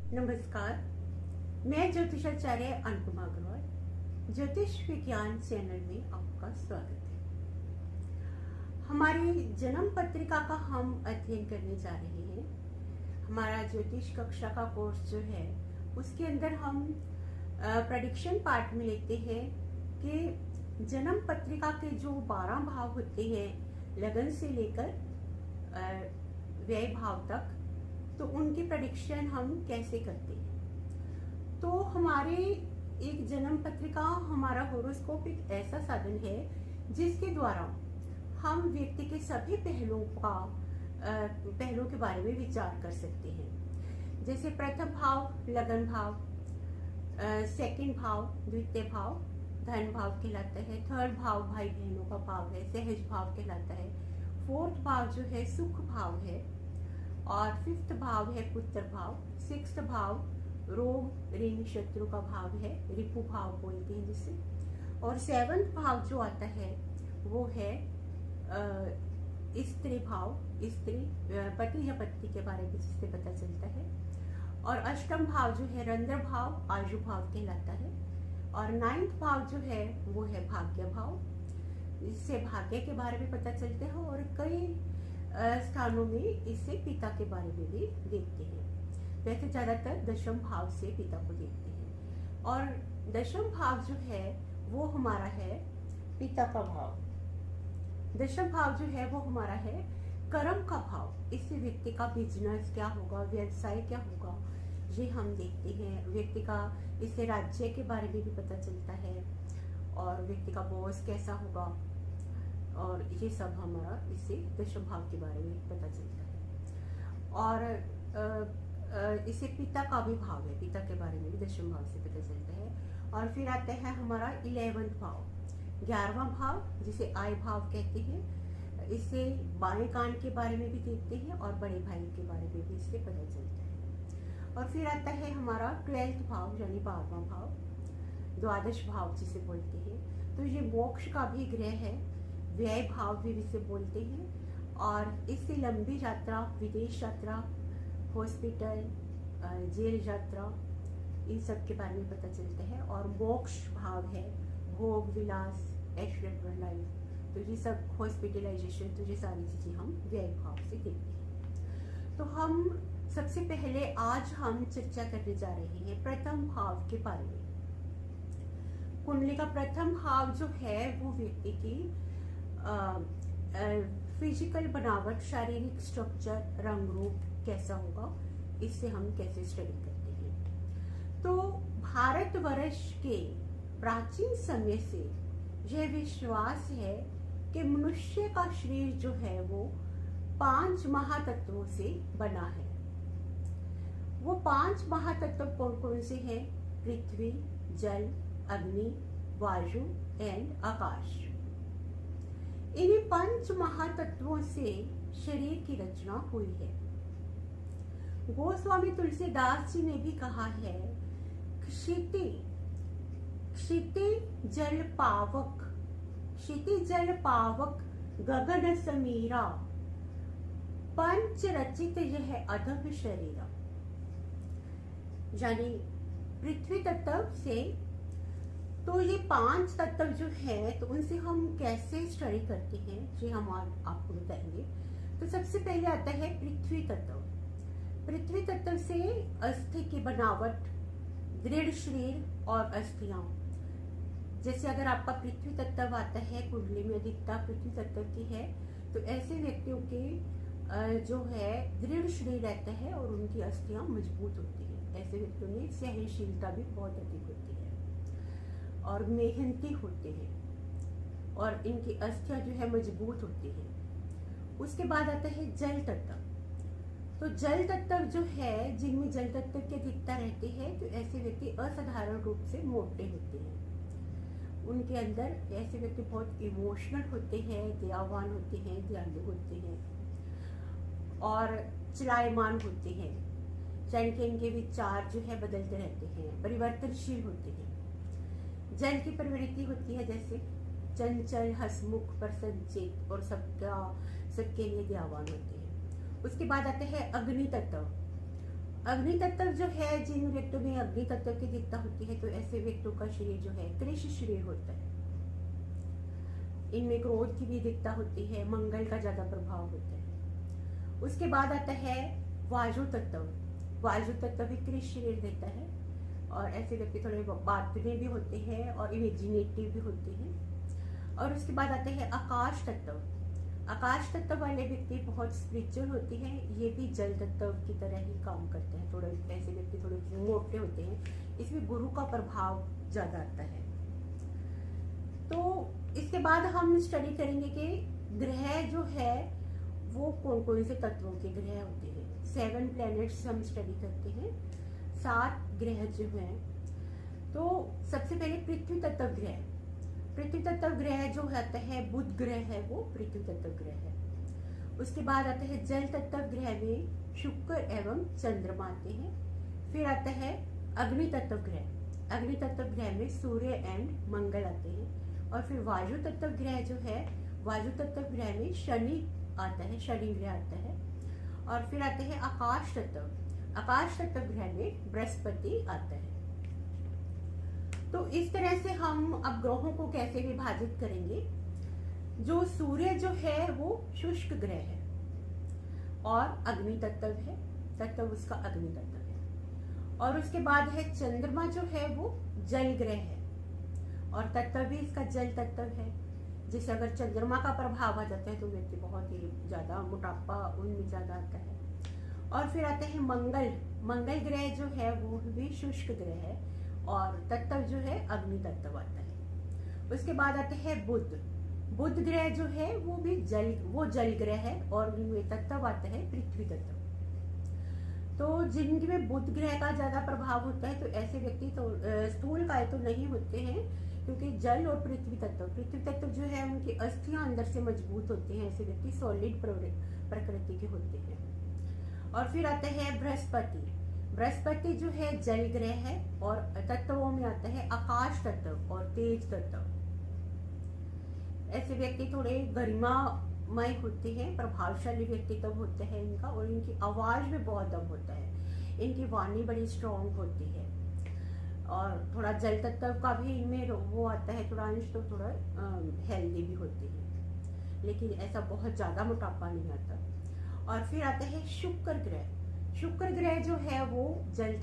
नमस्कार। मैं ज्योतिषाचार्य अनुपमा अग्रवाल ज्योतिष विज्ञान चैनल में आपका स्वागत है। हमारी जन्म पत्रिका का हम अध्ययन करने जा रहे हैं। हमारा ज्योतिष कक्षा का कोर्स जो है उसके अंदर हम प्रेडिक्शन पार्ट में लेते हैं कि जन्म पत्रिका के जो 12 भाव होते हैं, लगन से लेकर व्यय भाव तक, तो उनकी प्रेडिक्शन हम कैसे करते हैं। तो हमारे एक जन्म पत्रिका, हमारा होरोस्कोप एक ऐसा साधन है जिसके द्वारा हम व्यक्ति के सभी पहलुओं के बारे में विचार कर सकते हैं। जैसे प्रथम भाव लगन भाव, सेकंड भाव द्वितीय भाव धन भाव कहलाता है, थर्ड भाव भाई बहनों का भाव है, सहज भाव कहलाता है, फोर्थ भाव जो है सुख भाव है, और फिफ्थ भाव है पुत्र भाव, सिक्स्थ भाव रोग ऋण शत्रु का भाव है, रिपु भाव बोलते हैं जिसे, और सेवंथ भाव जो आता है वो है स्त्री भाव, स्त्री पति या पत्नी के बारे में जिससे पता चलता है, और अष्टम भाव जो है रंध्र भाव आयु भाव कहलाता है, और नाइन्थ भाव जो है वो है भाग्य भाव, इससे भाग्य के बारे में पता चलता है, और कई स्थानों में इससे पिता के बारे में भी देखते हैं। वैसे ज्यादातर दशम भाव से पिता को देखते हैं, और दशम भाव जो है वो हमारा है पिता का भाव। दशम भाव जो है वो हमारा है कर्म का भाव। इससे व्यक्ति का बिजनेस क्या होगा, व्यवसाय क्या होगा, ये हम देखते हैं। व्यक्ति का इससे राज्य के बारे में भी पता चलता है, और व्यक्ति का बॉस कैसा होगा, और ये सब हमारा इससे दशम भाव के बारे में पता चलता है। और इससे पिता का भी भाव है, पिता के बारे में भी दशम भाव से पता चलता है। और फिर आता है हमारा 11वां भाव, 11वां भाव जिसे आय भाव कहते हैं। इससे बाएं कान के बारे में भी देखते हैं, और बड़े भाई के बारे में भी इससे पता चलता है। और फिर आता है हमारा 12वां भाव यानी 12वां भाव, द्वादश भाव जिसे बोलते हैं। तो ये मोक्ष का भी ग्रह है, व्यय भाव भी इसे बोलते हैं, और इससे लंबी यात्रा, विदेश यात्रा, हॉस्पिटल, जेल यात्रा, इन सब के बारे में पता चलता है। और मोक्ष भाव है भोग विलास, ऐश्वर्य लाइफ, तो ये सब हॉस्पिटलाइजेशन, तो ये सारी चीजें हम व्यय भाव से देखते हैं। तो हम सबसे पहले आज हम चर्चा करने जा रहे हैं प्रथम भाव के बारे में। कुंडली का प्रथम भाव जो है वो व्यक्ति की फिजिकल बनावट, शारीरिक स्ट्रक्चर, रंग रूप कैसा होगा, इससे हम कैसे स्टडी करते हैं। तो भारतवर्ष के प्राचीन समय से यह विश्वास है कि मनुष्य का शरीर जो है वो 5 महातत्वों से बना है। वो 5 महातत्व कौन कौन से हैं? पृथ्वी, जल, अग्नि, वायु एंड आकाश। इन्हीं 5 महातत्वों से शरीर की रचना हुई है। गोस्वामी तुलसीदास जी ने भी कहा है, क्षिति जल पावक, क्षिति जल पावक गगन समीरा, पंच रचित यह अधम शरीरा। यानी पृथ्वी तत्व से, तो ये 5 तत्व जो है तो उनसे हम कैसे स्टडी करते हैं ये हम आपको बताएंगे। तो सबसे पहले आता है पृथ्वी तत्व। पृथ्वी तत्व से अस्थि की बनावट, दृढ़ शरीर और अस्थियां। जैसे अगर आपका पृथ्वी तत्व आता है, कुंडली में अधिकता पृथ्वी तत्व की है, तो ऐसे व्यक्तियों के जो है दृढ़ शरीर रहता है और उनकी अस्थियां मजबूत होती है। ऐसे व्यक्तियों में सहनशीलता भी बहुत अधिक होती है और मेहनती होते हैं, और इनकी अस्थियां जो है मजबूत होती है। उसके बाद आता है जल तत्व। तो जल तत्व जो है, जिनमें जल तत्व की अधिकता रहती है, तो ऐसे व्यक्ति असाधारण रूप से मोटे होते हैं। उनके अंदर ऐसे व्यक्ति बहुत इमोशनल होते हैं, दयावान होते हैं, दयालु होते हैं, और चलायमान होते हैं। यानी कि इनके विचार जो है बदलते रहते हैं, परिवर्तनशील होते हैं। जल की प्रवृत्ति होती है जैसे चंचल, हसमुख, प्रसन्नचित्त, और सबके लिए दयावान होते हैं। उसके बाद आते हैं अग्नि तत्व। अग्नि तत्व जो है, जिन व्यक्तियों में अग्नि तत्व की दिखता होती है तो ऐसे व्यक्तियों का शरीर जो है कृष शरीर होता है। इनमें क्रोध की भी दिखता होती है, मंगल का ज्यादा प्रभाव होता है। उसके बाद आता है वायु तत्व। वायु तत्व भी कृष शरीर देता है और ऐसे व्यक्ति थोड़े बातूने भी होते हैं और इमेजिनेटिव भी होते हैं। और उसके बाद आते हैं आकाश तत्व। आकाश तत्व वाले व्यक्ति बहुत स्पिरिचुअल होते हैं, ये भी जल तत्व की तरह ही काम करते हैं। थोड़े ऐसे व्यक्ति थोड़े मोटे होते हैं, इसमें गुरु का प्रभाव ज्यादा आता है। तो इसके बाद हम स्टडी करेंगे कि ग्रह जो है वो कौन कौन से तत्वों के ग्रह होते हैं। 7 प्लैनेट्स हम स्टडी करते हैं, 7 ग्रह जो हैं। तो सबसे पहले पृथ्वी तत्व ग्रह। पृथ्वी तत्व ग्रह जो होता है बुध ग्रह है, वो पृथ्वी तत्व ग्रह है। उसके बाद आता है जल तत्व ग्रह में शुक्र एवं चंद्रमा आते हैं। फिर आता है अग्नि तत्व ग्रह। अग्नि तत्व ग्रह में सूर्य एंड मंगल आते हैं। और फिर वायु तत्व ग्रह जो है, वायु तत्व ग्रह में शनि आता है, शनि ग्रह आता है। और फिर आते हैं आकाश तत्व। आकाश तत्व ग्रह में बृहस्पति आता है। तो इस तरह से हम अब ग्रहों को कैसे विभाजित करेंगे। जो सूर्य जो है वो शुष्क ग्रह है और अग्नि तत्व है, तत्व उसका अग्नि तत्व है। और उसके बाद है चंद्रमा जो है वो जल ग्रह है और तत्व भी इसका जल तत्व है। जिससे अगर चंद्रमा का प्रभाव आ जाता है तो व्यक्ति बहुत ही ज्यादा मोटापा उनमें ज्यादा आता है। और फिर आते हैं मंगल। मंगल ग्रह जो है वो भी शुष्क ग्रह है और तत्व जो है अग्नि तत्व आता है। उसके बाद आते हैं बुध। बुध ग्रह जो है वो भी जल ग्रह है और उनमें तत्व आता है पृथ्वी तत्व। तो जिनमें बुध ग्रह का ज्यादा प्रभाव होता है तो ऐसे व्यक्ति तो स्थूलकाय तो नहीं होते हैं, क्योंकि जल और पृथ्वी तत्व जो है उनकी अस्थियां अंदर से मजबूत होती हैं। ऐसे व्यक्ति सॉलिड प्रकृति के होते हैं। और फिर आते हैं बृहस्पति। बृहस्पति जो है जल ग्रह है और तत्वों में आता है आकाश तत्व और तेज तत्व। ऐसे व्यक्ति थोड़े गरिमामय होते हैं, प्रभावशाली व्यक्तित्व होते हैं इनका और इनकी आवाज में बहुत दम होता है। इनकी वाणी बड़ी स्ट्रॉन्ग होती है और थोड़ा जल तत्व का भी इनमें वो आता है थोड़ा अंश, तो थोड़ा हेल्दी भी होते हैं, लेकिन ऐसा बहुत ज्यादा मोटापा नहीं आता। और फिर आता है शुक्र ग्रह। शुक्र ग्रह जो है वो जल